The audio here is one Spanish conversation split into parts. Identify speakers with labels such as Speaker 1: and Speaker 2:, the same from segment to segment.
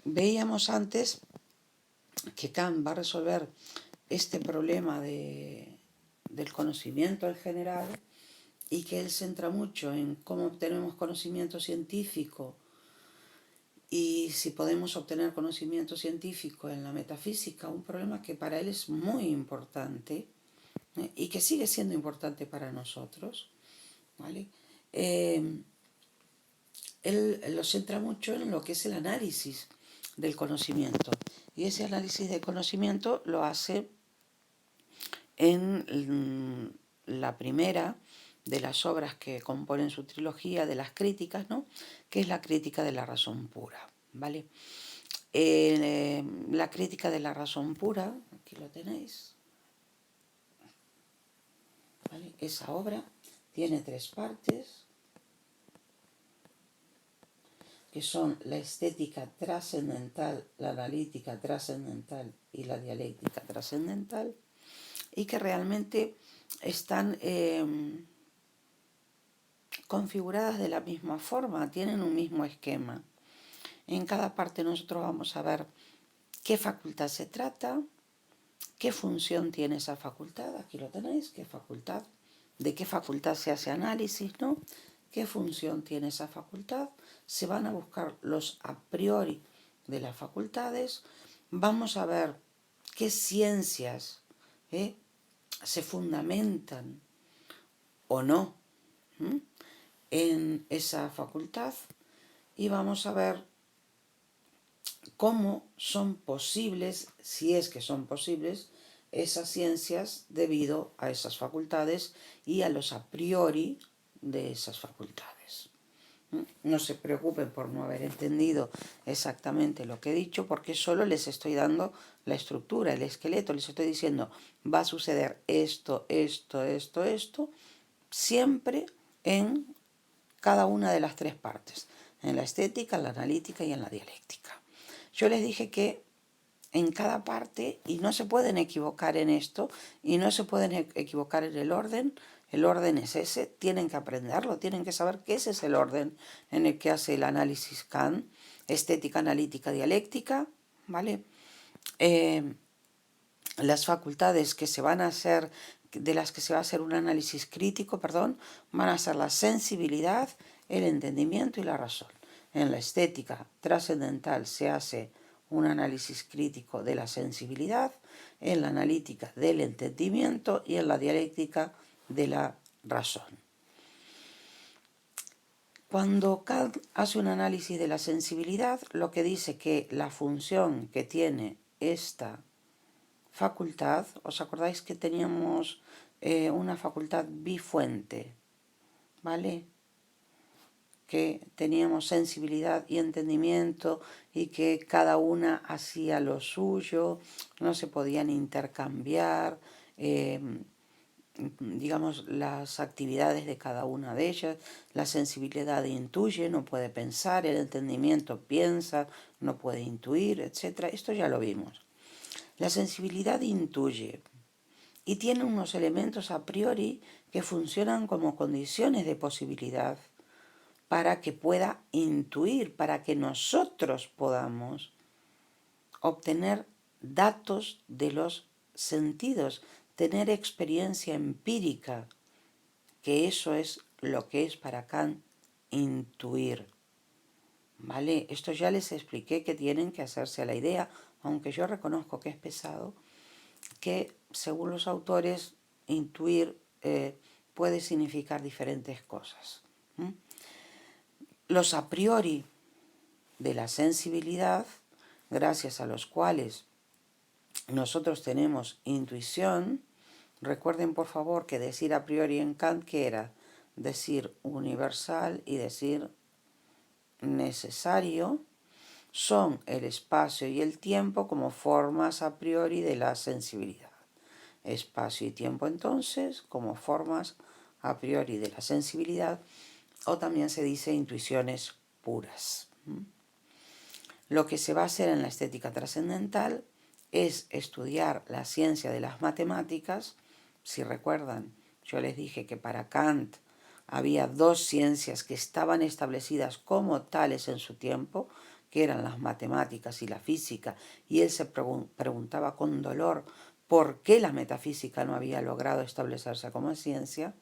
Speaker 1: veíamos antes que Kant va a resolver este problema del conocimiento en general y que él centra mucho en cómo obtenemos conocimiento científico y si podemos obtener conocimiento científico en la metafísica, un problema que para él es muy importante, y que sigue siendo importante para nosotros, ¿vale? Él lo centra mucho en lo que es el análisis del conocimiento, y ese análisis del conocimiento lo hace en la primera de las obras que componen su trilogía de las críticas, ¿no? Que es la crítica de la razón pura, ¿vale? La crítica de la razón pura, aquí lo tenéis, ¿vale? Esa obra tiene 3 partes, que son la estética trascendental, la analítica trascendental y la dialéctica trascendental, y que realmente están configuradas de la misma forma, tienen un mismo esquema. En cada parte nosotros vamos a ver qué facultad se trata, qué función tiene esa facultad, aquí lo tenéis, qué facultad, de qué facultad se hace análisis, ¿no? ¿Qué función tiene esa facultad? Se van a buscar los a priori de las facultades, vamos a ver qué ciencias se fundamentan o no en esa facultad, y vamos a ver cómo son posibles, si es que son posibles, esas ciencias debido a esas facultades y a los a priori de esas facultades. No se preocupen por no haber entendido exactamente lo que he dicho, porque solo les estoy dando la estructura, el esqueleto, les estoy diciendo, va a suceder esto, esto, esto, esto, siempre en cada una de las 3 partes, en la estética, en la analítica y en la dialéctica. Yo les dije que en cada parte, y no se pueden equivocar en esto, y no se pueden equivocar en el orden es ese, tienen que aprenderlo, tienen que saber que ese es el orden en el que hace el análisis Kant, estética, analítica, dialéctica, ¿vale? Las facultades que se van a hacer, de las que se va a hacer un análisis crítico, van a ser la sensibilidad, el entendimiento y la razón. En la estética trascendental se hace un análisis crítico de la sensibilidad, en la analítica del entendimiento y en la dialéctica de la razón. Cuando Kant hace un análisis de la sensibilidad, lo que dice que la función que tiene esta facultad, ¿os acordáis que teníamos una facultad bifuente? ¿Vale? Que teníamos sensibilidad y entendimiento y que cada una hacía lo suyo, no se podían intercambiar, digamos, las actividades de cada una de ellas. La sensibilidad intuye, no puede pensar, el entendimiento piensa, no puede intuir, etc. Esto ya lo vimos. La sensibilidad intuye y tiene unos elementos a priori que funcionan como condiciones de posibilidad para que pueda intuir, para que nosotros podamos obtener datos de los sentidos, tener experiencia empírica, que eso es lo que es para Kant intuir. ¿Vale? Esto ya les expliqué que tienen que hacerse a la idea, aunque yo reconozco que es pesado, que según los autores intuir puede significar diferentes cosas. Los a priori de la sensibilidad, gracias a los cuales nosotros tenemos intuición. Recuerden por favor que decir a priori en Kant, ¿qué era? Decir universal y decir necesario, son el espacio y el tiempo como formas a priori de la sensibilidad. Espacio y tiempo entonces como formas a priori de la sensibilidad, o también se dice intuiciones puras. Lo que se va a hacer en la estética trascendental es estudiar la ciencia de las matemáticas. Si recuerdan, yo les dije que para Kant había 2 ciencias que estaban establecidas como tales en su tiempo, que eran las matemáticas y la física, y él se preguntaba con dolor por qué la metafísica no había logrado establecerse como ciencia.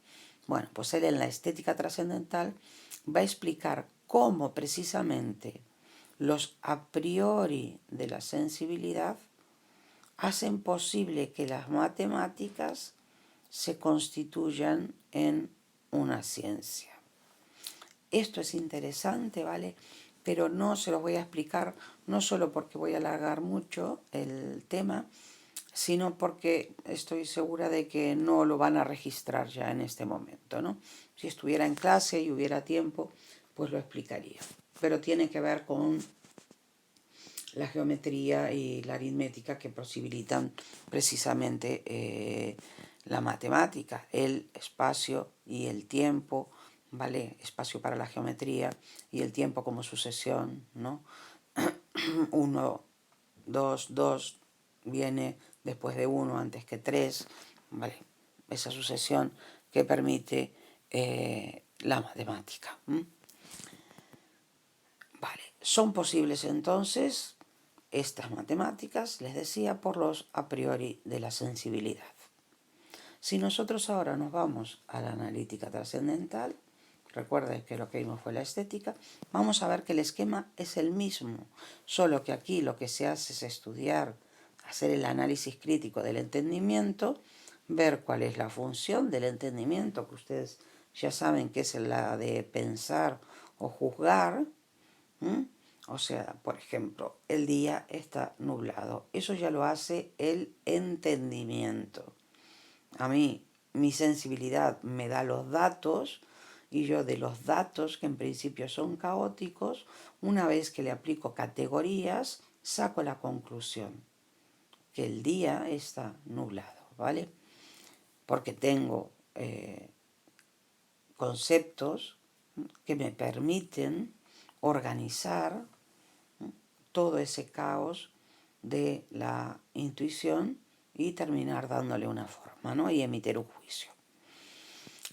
Speaker 1: Bueno, pues él en la estética trascendental va a explicar cómo precisamente los a priori de la sensibilidad hacen posible que las matemáticas se constituyan en una ciencia. Esto es interesante, ¿vale? Pero no se los voy a explicar, no solo porque voy a alargar mucho el tema, sino porque estoy segura de que no lo van a registrar ya en este momento, ¿no? Si estuviera en clase y hubiera tiempo, pues lo explicaría. Pero tiene que ver con la geometría y la aritmética que posibilitan precisamente la matemática, el espacio y el tiempo, ¿vale? Espacio para la geometría y el tiempo como sucesión, ¿no? 1, 2, 2 viene después de 1 antes que 3, ¿vale? Esa sucesión que permite la matemática. Vale, son posibles entonces estas matemáticas, les decía, por los a priori de la sensibilidad. Si nosotros ahora nos vamos a la analítica trascendental, recuerden que lo que vimos fue la estética, vamos a ver que el esquema es el mismo, solo que aquí lo que se hace es estudiar, hacer el análisis crítico del entendimiento, ver cuál es la función del entendimiento, que ustedes ya saben que es la de pensar o juzgar. O sea, por ejemplo, el día está nublado. Eso ya lo hace el entendimiento. A mí, mi sensibilidad me da los datos y yo de los datos, que en principio son caóticos, una vez que le aplico categorías, saco la conclusión, que el día está nublado, ¿vale? Porque tengo conceptos que me permiten organizar todo ese caos de la intuición y terminar dándole una forma, ¿no? Y emitir un juicio.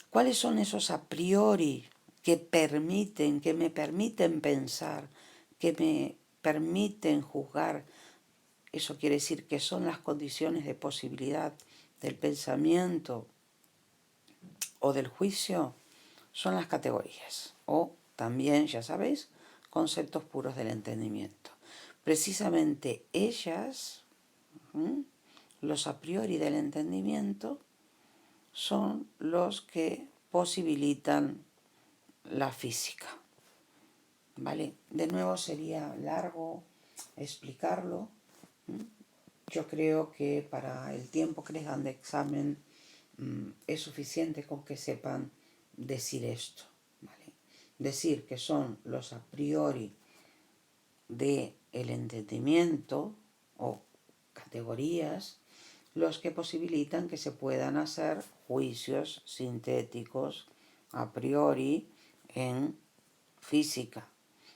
Speaker 1: ¿Cuáles son esos a priori que me permiten pensar, que me permiten juzgar? Eso quiere decir que son las condiciones de posibilidad del pensamiento o del juicio, son las categorías, o también, ya sabéis, conceptos puros del entendimiento. Precisamente ellas, los a priori del entendimiento, son los que posibilitan la física. ¿Vale? De nuevo sería largo explicarlo. Yo creo que para el tiempo que les dan de examen es suficiente con que sepan decir esto. ¿Vale? Decir que son los a priori del entendimiento o categorías los que posibilitan que se puedan hacer juicios sintéticos a priori en física,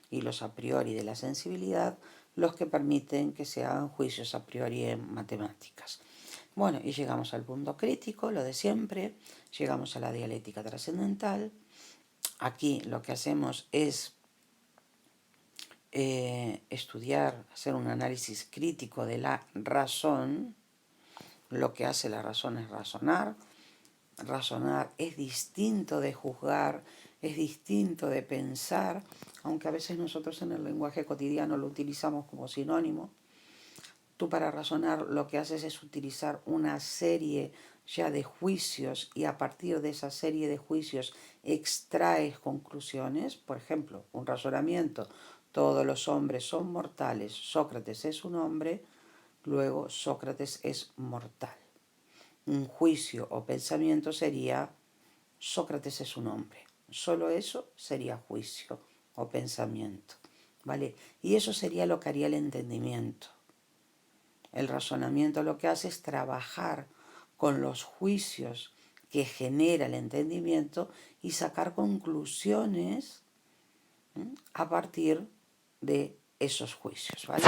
Speaker 1: y los a priori de la sensibilidad los que permiten que se hagan juicios a priori en matemáticas. Bueno, y llegamos al punto crítico, lo de siempre, llegamos a la dialéctica trascendental. Aquí lo que hacemos es estudiar, hacer un análisis crítico de la razón. Lo que hace la razón es razonar. Razonar es distinto de juzgar, es distinto de pensar, aunque a veces nosotros en el lenguaje cotidiano lo utilizamos como sinónimo. Tú para razonar lo que haces es utilizar una serie ya de juicios y a partir de esa serie de juicios extraes conclusiones. Por ejemplo, un razonamiento: todos los hombres son mortales, Sócrates es un hombre, luego Sócrates es mortal. Un juicio o pensamiento sería: Sócrates es un hombre. Solo eso sería juicio o pensamiento, ¿vale? Y eso sería lo que haría el entendimiento. El razonamiento lo que hace es trabajar con los juicios que genera el entendimiento y sacar conclusiones a partir de esos juicios, ¿vale?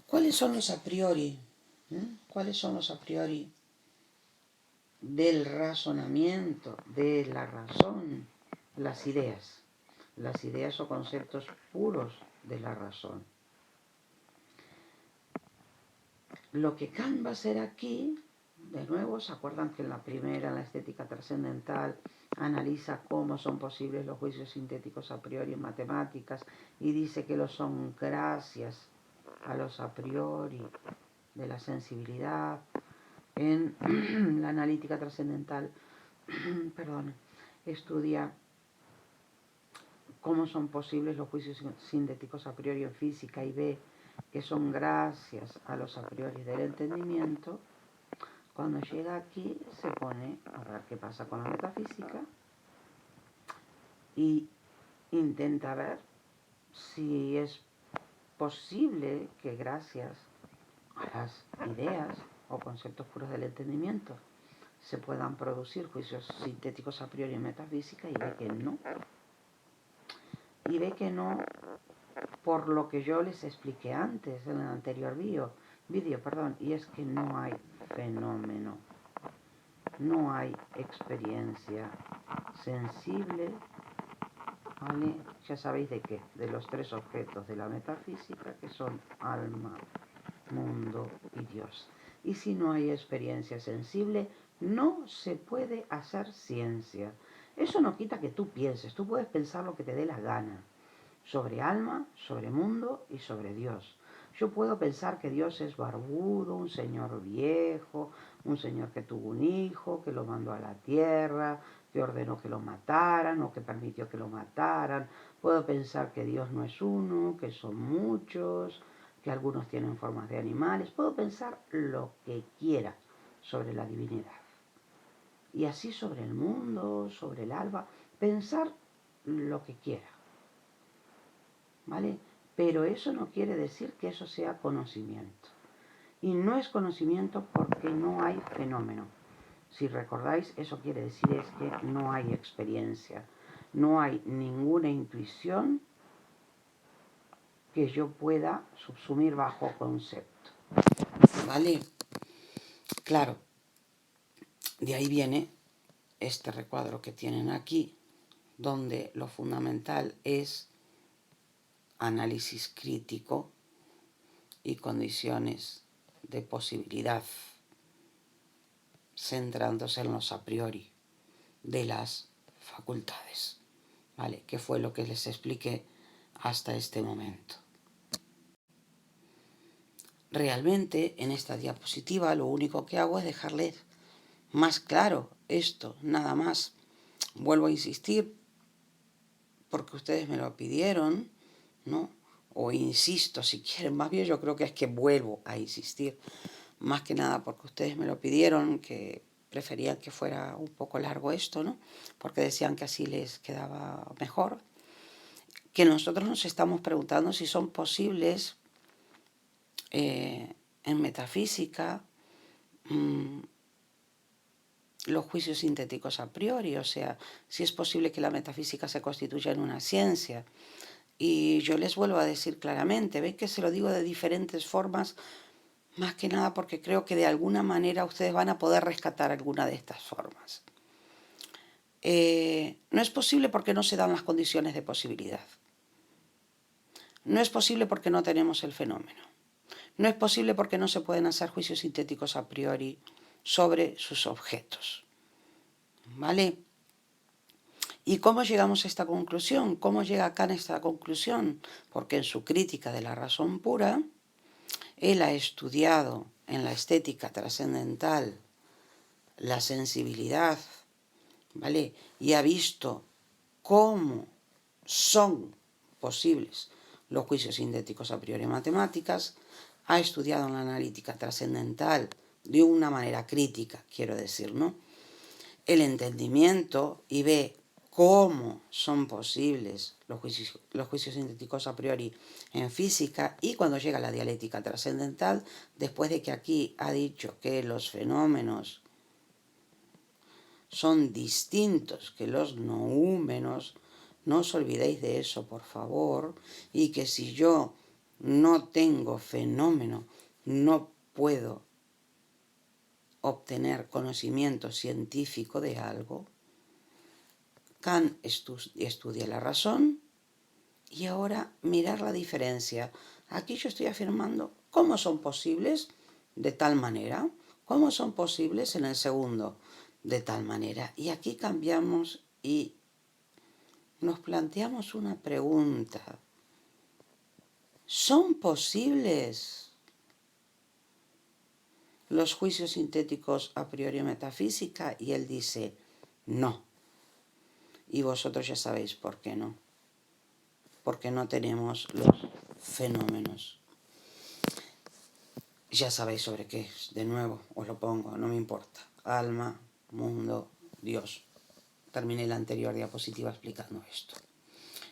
Speaker 1: ¿Cuáles son los a priori? ¿Cuáles son los a priori del razonamiento, de la razón? Las ideas. las ideas o conceptos puros de la razón. Lo que Kant va a hacer aquí, de nuevo, ¿se acuerdan que en la primera, en la estética trascendental, analiza cómo son posibles los juicios sintéticos a priori en matemáticas y dice que lo son gracias a los a priori de la sensibilidad? En la analítica trascendental, perdón, estudia cómo son posibles los juicios sintéticos a priori en física y ve que son gracias a los a priori del entendimiento. Cuando llega aquí se pone a ver qué pasa con la metafísica y intenta ver si es posible que gracias a las ideas o conceptos puros del entendimiento se puedan producir juicios sintéticos a priori en metafísica, y ve que no. Y ve que no por lo que yo les expliqué antes en el anterior vídeo, y es que no hay fenómeno, no hay experiencia sensible, ¿vale? Ya sabéis de qué, de los tres objetos de la metafísica, que son alma, mundo y Dios. Y si no hay experiencia sensible, no se puede hacer ciencia. Eso no quita que tú pienses, tú puedes pensar lo que te dé la gana, sobre alma, sobre mundo y sobre Dios. Yo puedo pensar que Dios es barbudo, un señor viejo, un señor que tuvo un hijo, que lo mandó a la tierra, que ordenó que lo mataran o que permitió que lo mataran. Puedo pensar que Dios no es uno, que son muchos, que algunos tienen formas de animales. Puedo pensar lo que quiera sobre la divinidad. Y así sobre el mundo, sobre el alma, pensar lo que quiera. ¿Vale? Pero eso no quiere decir que eso sea conocimiento. Y no es conocimiento porque no hay fenómeno. Si recordáis, eso quiere decir es que no hay experiencia, no hay ninguna intuición que yo pueda subsumir bajo concepto. ¿Vale? Claro, de ahí viene este recuadro que tienen aquí, donde lo fundamental es análisis crítico y condiciones de posibilidad, centrándose en los a priori de las facultades, ¿vale? Que fue lo que les expliqué hasta este momento. Realmente en esta diapositiva lo único que hago es dejarles más claro esto, nada más. Vuelvo a insistir porque ustedes me lo pidieron, ¿no? O insisto si quieren, más bien yo creo que es que vuelvo a insistir, más que nada porque ustedes me lo pidieron, que preferían que fuera un poco largo esto, ¿no? Porque decían que así les quedaba mejor. Que nosotros nos estamos preguntando si son posibles en metafísica los juicios sintéticos a priori, o sea, si es posible que la metafísica se constituya en una ciencia. Y yo les vuelvo a decir claramente, ¿ven que se lo digo de diferentes formas? Más que nada porque creo que de alguna manera ustedes van a poder rescatar alguna de estas formas. No es posible porque no se dan las condiciones de posibilidad. No es posible porque no tenemos el fenómeno. No es posible porque no se pueden hacer juicios sintéticos a priori sobre sus objetos. ¿Vale? ¿Y cómo llegamos a esta conclusión? ¿Cómo llega Kant a esta conclusión? Porque en su crítica de la razón pura, él ha estudiado en la estética trascendental la sensibilidad, ¿vale? Y ha visto cómo son posibles los juicios sintéticos a priori matemáticas, ha estudiado en la analítica trascendental de una manera crítica, quiero decir, ¿no? El entendimiento y ve cómo son posibles los juicios sintéticos a priori en física, y cuando llega a la dialéctica trascendental, después de que aquí ha dicho que los fenómenos son distintos que los noúmenos, no os olvidéis de eso, por favor, y que si yo no tengo fenómeno, no puedo obtener conocimiento científico de algo. Kant estudia la razón Y ahora mirar la diferencia. Aquí yo estoy afirmando cómo son posibles de tal manera, cómo son posibles en el segundo de tal manera. Y aquí cambiamos y nos planteamos una pregunta. ¿Son posibles los juicios sintéticos a priori metafísica? Y él dice, no. Y vosotros ya sabéis por qué no. Porque no tenemos los fenómenos. Ya sabéis sobre qué es, de nuevo, os lo pongo, no me importa. Alma, mundo, Dios. Terminé la anterior diapositiva explicando esto.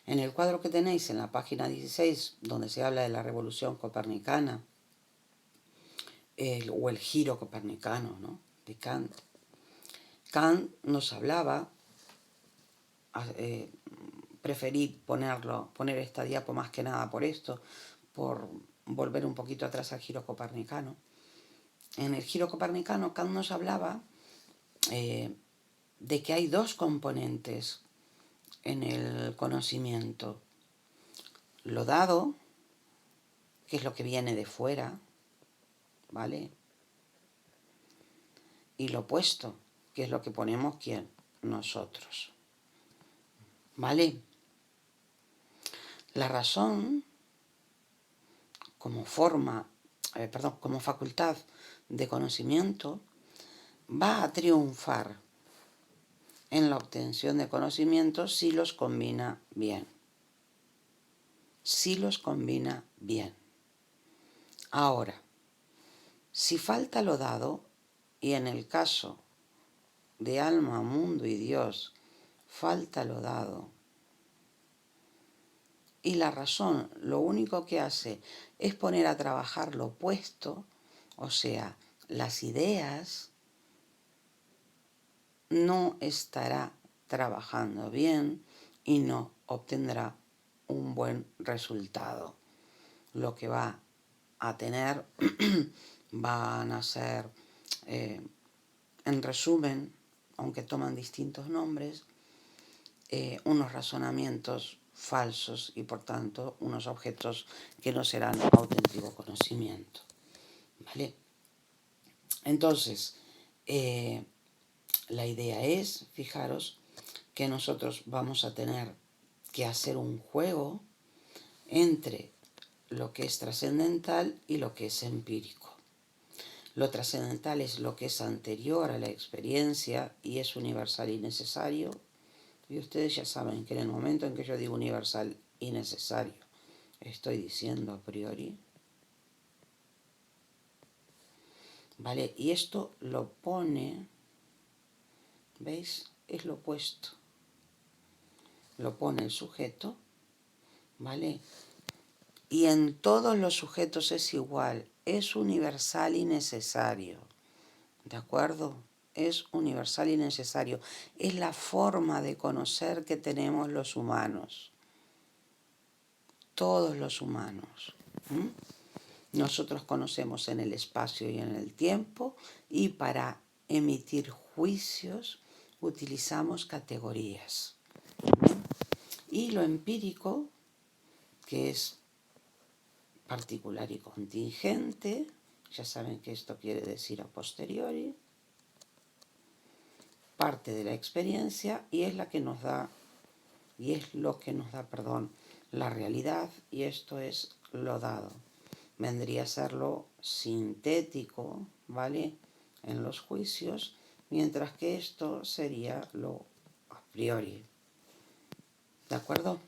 Speaker 1: En el cuadro que tenéis en la página 16, donde se habla de la revolución copernicana, o el giro copernicano, ¿no?, de Kant. Kant nos hablaba, preferí poner esta diapo más que nada por esto, por volver un poquito atrás al giro copernicano. En el giro copernicano Kant nos hablaba de que hay dos componentes en el conocimiento. Lo dado, que es lo que viene de fuera, ¿vale? Y lo opuesto, que es lo que ponemos ¿quién? Nosotros. ¿Vale? La razón, como como facultad de conocimiento, va a triunfar en la obtención de conocimientos si los combina bien. Si los combina bien. Ahora, si falta lo dado, y en el caso de alma, mundo y Dios, falta lo dado, y la razón lo único que hace es poner a trabajar lo opuesto, o sea, las ideas, no estará trabajando bien y no obtendrá un buen resultado. Lo que va a tener van a ser, en resumen, aunque toman distintos nombres, unos razonamientos falsos y por tanto unos objetos que no serán auténtico conocimiento. ¿Vale? Entonces, la idea es, fijaros, que nosotros vamos a tener que hacer un juego entre lo que es trascendental y lo que es empírico. Lo trascendental es lo que es anterior a la experiencia y es universal y necesario. Y ustedes ya saben que en el momento en que yo digo universal y necesario, estoy diciendo a priori. ¿Vale? Y esto lo pone, ¿veis? Es lo opuesto. Lo pone el sujeto, ¿vale? Y en todos los sujetos es igual, es universal y necesario. ¿De acuerdo? Es universal y necesario. Es la forma de conocer que tenemos los humanos. Todos los humanos. Nosotros conocemos en el espacio y en el tiempo y para emitir juicios utilizamos categorías. Y lo empírico, que es particular y contingente, ya saben que esto quiere decir a posteriori, parte de la experiencia y es la que nos da, y es lo que nos da, la realidad, y esto es lo dado. Vendría a ser lo sintético, ¿vale?, en los juicios, mientras que esto sería lo a priori. ¿De acuerdo?